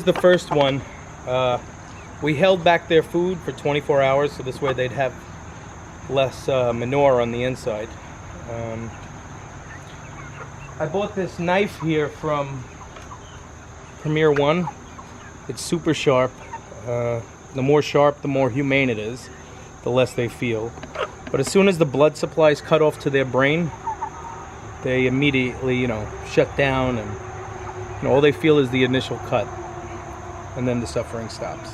the first one. We held back their food for 24 hours, so this way they'd have less manure on the inside. I bought this knife here from Premier One. It's super sharp. The more sharp, the more humane it is, the less they feel. But as soon as the blood supply is cut off to their brain, they immediately, shut down, and all they feel is the initial cut, and then the suffering stops.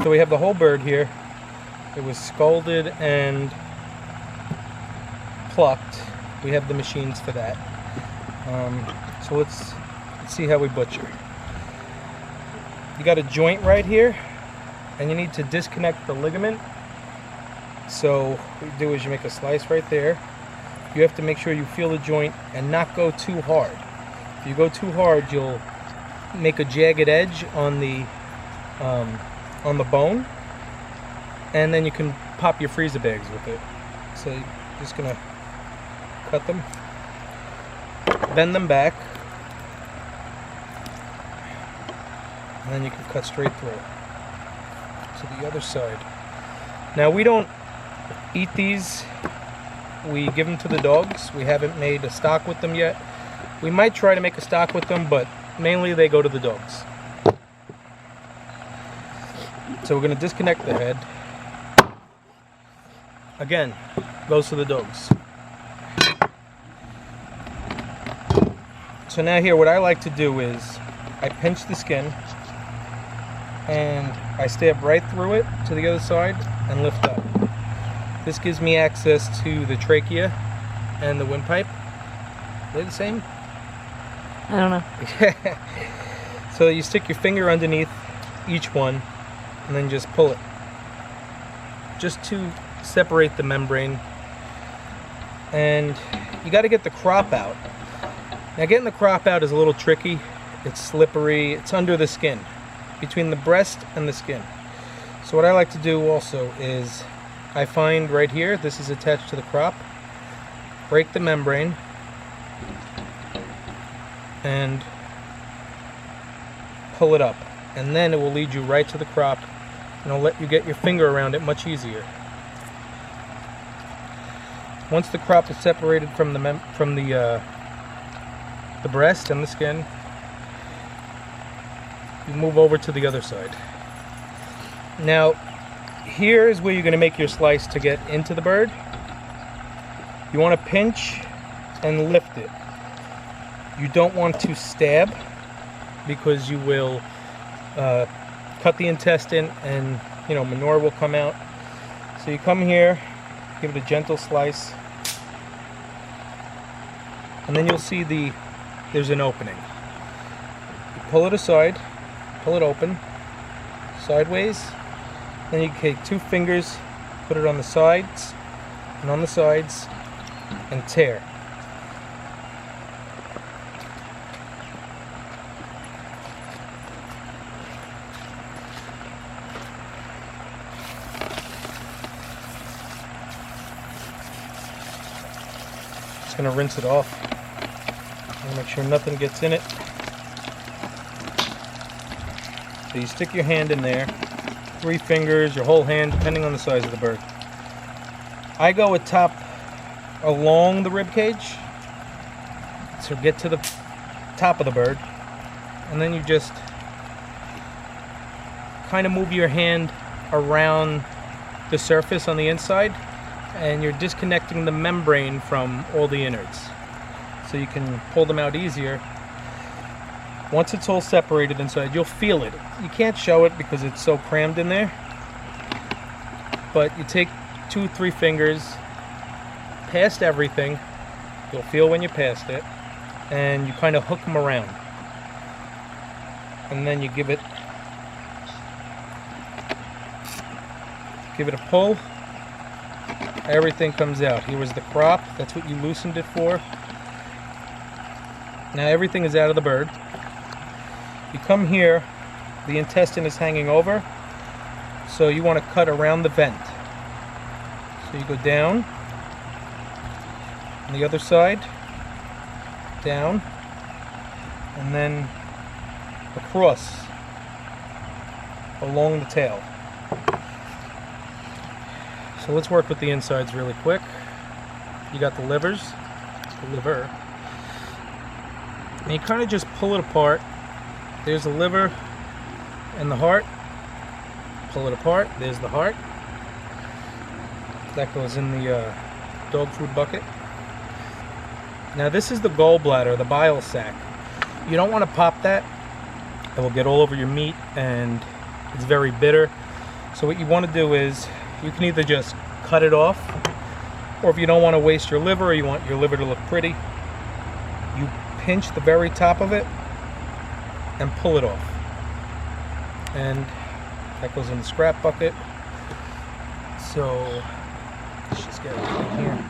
So we have the whole bird here. It was scalded and plucked. We have the machines for that. So let's see how we butcher. You got a joint right here, and you need to disconnect the ligament. So what you do is you make a slice right there. You have to make sure you feel the joint and not go too hard. If you go too hard, you'll make a jagged edge on the bone, and then you can pop your freezer bags with it. So you're just gonna cut them, bend them back, and then you can cut straight through to the other side. Now we don't eat these, we give them to the dogs. We haven't made a stock with them yet. We might try to make a stock with them, but mainly they go to the dogs. So we're going to disconnect the head. Again, goes to the dogs. So now here, what I like to do is I pinch the skin and I stab right through it to the other side and lift up. This gives me access to the trachea and the windpipe. Are they the same? I don't know. So you stick your finger underneath each one and then just pull it, just to separate the membrane. And you got to get the crop out. Now getting the crop out is a little tricky. It's slippery. It's under the skin, between the breast and the skin. So what I like to do also is I find right here, this is attached to the crop, break the membrane and pull it up, and then it will lead you right to the crop, and it'll let you get your finger around it much easier. Once the crop is separated from the breast and the skin, you move over to the other side. Now, here is where you're going to make your slice to get into the bird. You want to pinch and lift it. You don't want to stab, because you will cut the intestine and manure will come out. So you come here, give it a gentle slice, and then you'll see there's an opening. You pull it aside, pull it open sideways, then you take two fingers, put it on the sides and on the sides, and tear. Just going to rinse it off and make sure nothing gets in it. So you stick your hand in there, 3 fingers, your whole hand, depending on the size of the bird. I go at top along the rib cage, so get to the top of the bird, and then you just kind of move your hand around the surface on the inside, and you're disconnecting the membrane from all the innards, so you can pull them out easier. Once it's all separated inside, you'll feel it. You can't show it because it's so crammed in there, but you take 2-3 fingers past everything, you'll feel when you passed it, and you kind of hook them around, and then you give it a pull. Everything comes out. Here was the crop, that's what you loosened it for. Now everything is out of the bird. You come here, the intestine is hanging over, so you want to cut around the vent. So you go down, on the other side, down, and then across along the tail. So let's work with the insides really quick. You got the liver, and you kind of just pull it apart. There's the liver and the heart. Pull it apart. There's the heart. That goes in the dog food bucket. Now this is the gallbladder, the bile sac. You don't want to pop that. It will get all over your meat and it's very bitter. So what you want to do is you can either just cut it off, or if you don't want to waste your liver or you want your liver to look pretty, you pinch the very top of it and pull it off. And that goes in the scrap bucket. So let's just get everything here.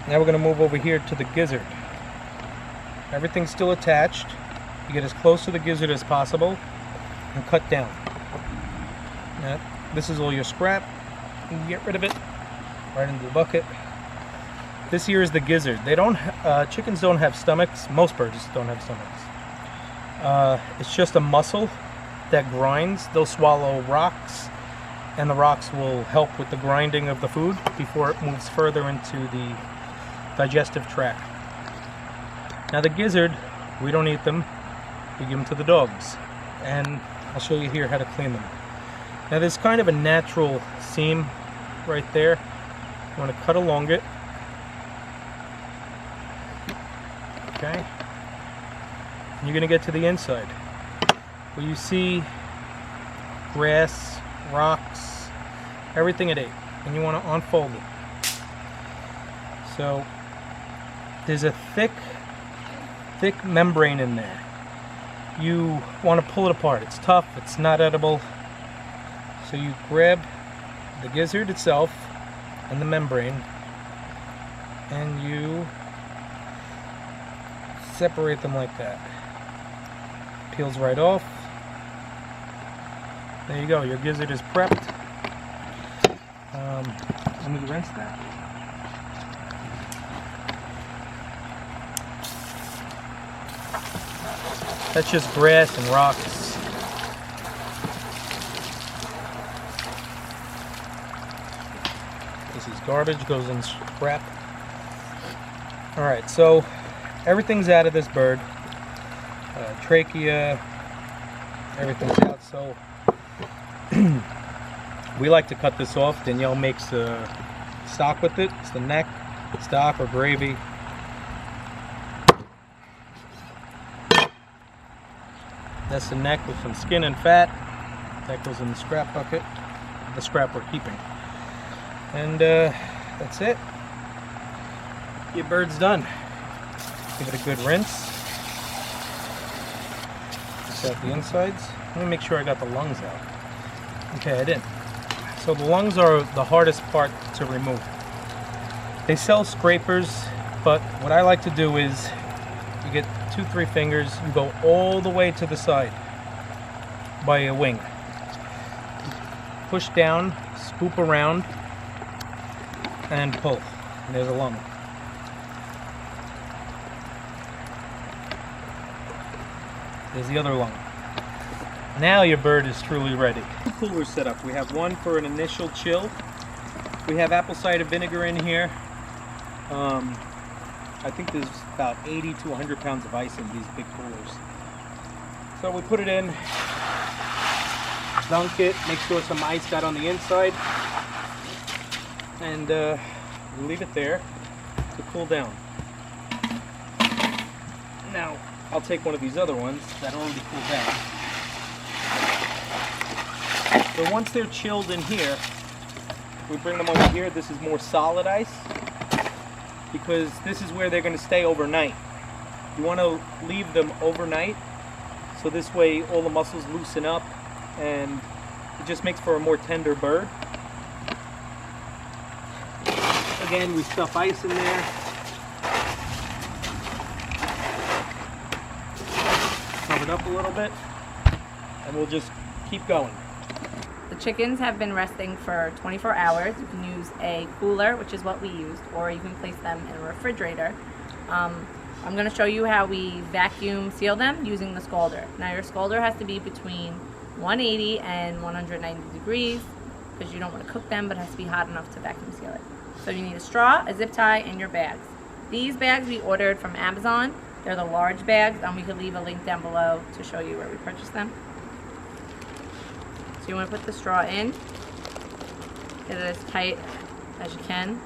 Now we're going to move over here to the gizzard. Everything's still attached. You get as close to the gizzard as possible and cut down. Now, this is all your scrap. You can get rid of it right into the bucket. This here is the gizzard. They don't. Chickens don't have stomachs. Most birds don't have stomachs. It's just a muscle that grinds. They'll swallow rocks, and the rocks will help with the grinding of the food before it moves further into the digestive tract. Now the gizzard, we don't eat them. We give them to the dogs, and I'll show you here how to clean them. Now there's kind of a natural seam right there. You want to cut along it. Okay. And you're going to get to the inside where you see grass, rocks, everything it ate, and you want to unfold it. So there's a thick membrane in there. You want to pull it apart. It's tough, it's not edible. So you grab the gizzard itself and the membrane and you separate them like that. Peels right off. There you go, your gizzard is prepped. Let me rinse that. That's just grass and rocks. This is garbage, goes in scrap. Alright, so everything's out of this bird. Trachea, everything's out. So we like to cut this off. Danielle makes stock with it. It's the neck, stock or gravy. That's the neck with some skin and fat. That goes in the scrap bucket. The scrap we're keeping. And that's it. Your bird's done. Give it a good rinse. Just out the insides. Let me make sure I got the lungs out. Okay, I did. So the lungs are the hardest part to remove. They sell scrapers, but what I like to do is you get 2-3 fingers, you go all the way to the side by a wing. Push down, scoop around, and pull. And there's a lung. There's the other lung. Now your bird is truly ready. Two coolers set up. We have one for an initial chill. We have apple cider vinegar in here. I think there's about 80 to 100 pounds of ice in these big coolers. So we put it in, dunk it, make sure some ice got on the inside, and we leave it there to cool down. Now, I'll take one of these other ones that already cooled down. So once they're chilled in here, we bring them over here. This is more solid ice, because this is where they're going to stay overnight. You want to leave them overnight, so this way all the muscles loosen up and it just makes for a more tender bird. Again, we stuff ice in there. Cover it up a little bit, and we'll just keep going. chickens have been resting for 24 hours. You can use a cooler, which is what we used, or you can place them in a refrigerator. I'm going to show you how we vacuum seal them using the scalder. Now your scalder has to be between 180 and 190 degrees because you don't want to cook them, but it has to be hot enough to vacuum seal it. So you need a straw, a zip tie, and your bags. These bags we ordered from Amazon. They're the large bags, and we could leave a link down below to show you where we purchased them. So you want to put the straw in, get it as tight as you can.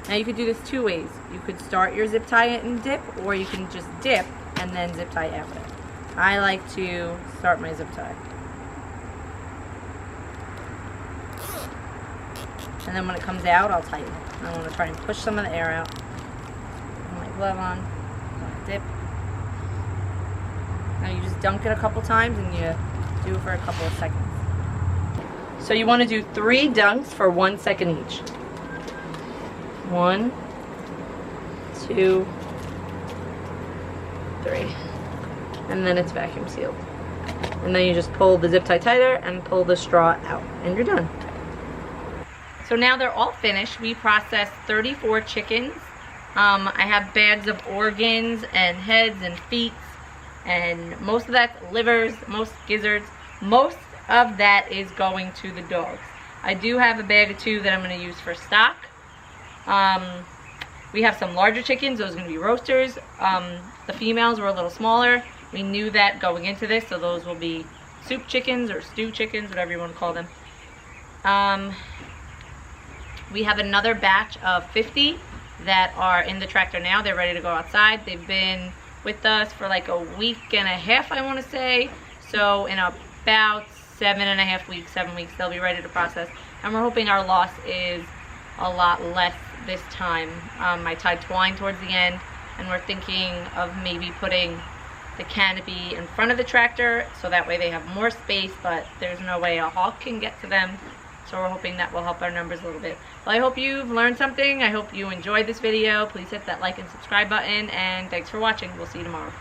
Now you could do this two ways. You could start your zip tie and dip, or you can just dip and then zip tie after. I like to start my zip tie. And then when it comes out, I'll tighten it. I want to try and push some of the air out. Put my glove on, dip. Now you just dunk it a couple times and you do it for a couple of seconds. So you want to do 3 dunks for 1 second each. 1, 2, 3. And then it's vacuum sealed. And then you just pull the zip tie tighter and pull the straw out, and you're done. So now they're all finished. We processed 34 chickens. I have bags of organs and heads and feet, and most of that's livers, most gizzards. Most of that is going to the dogs. I do have a bag of 2 that I'm going to use for stock. We have some larger chickens. Those are going to be roasters. The females were a little smaller. We knew that going into this, so those will be soup chickens or stew chickens, whatever you want to call them. We have another batch of 50 that are in the tractor now. They're ready to go outside. They've been with us for like a week and a half, I want to say. So in about 7 weeks, they'll be ready to process. And we're hoping our loss is a lot less this time. I tied twine towards the end, and we're thinking of maybe putting the canopy in front of the tractor so that way they have more space, but there's no way a hawk can get to them. So we're hoping that will help our numbers a little bit. Well, I hope you've learned something. I hope you enjoyed this video. Please hit that like and subscribe button, and thanks for watching. We'll see you tomorrow.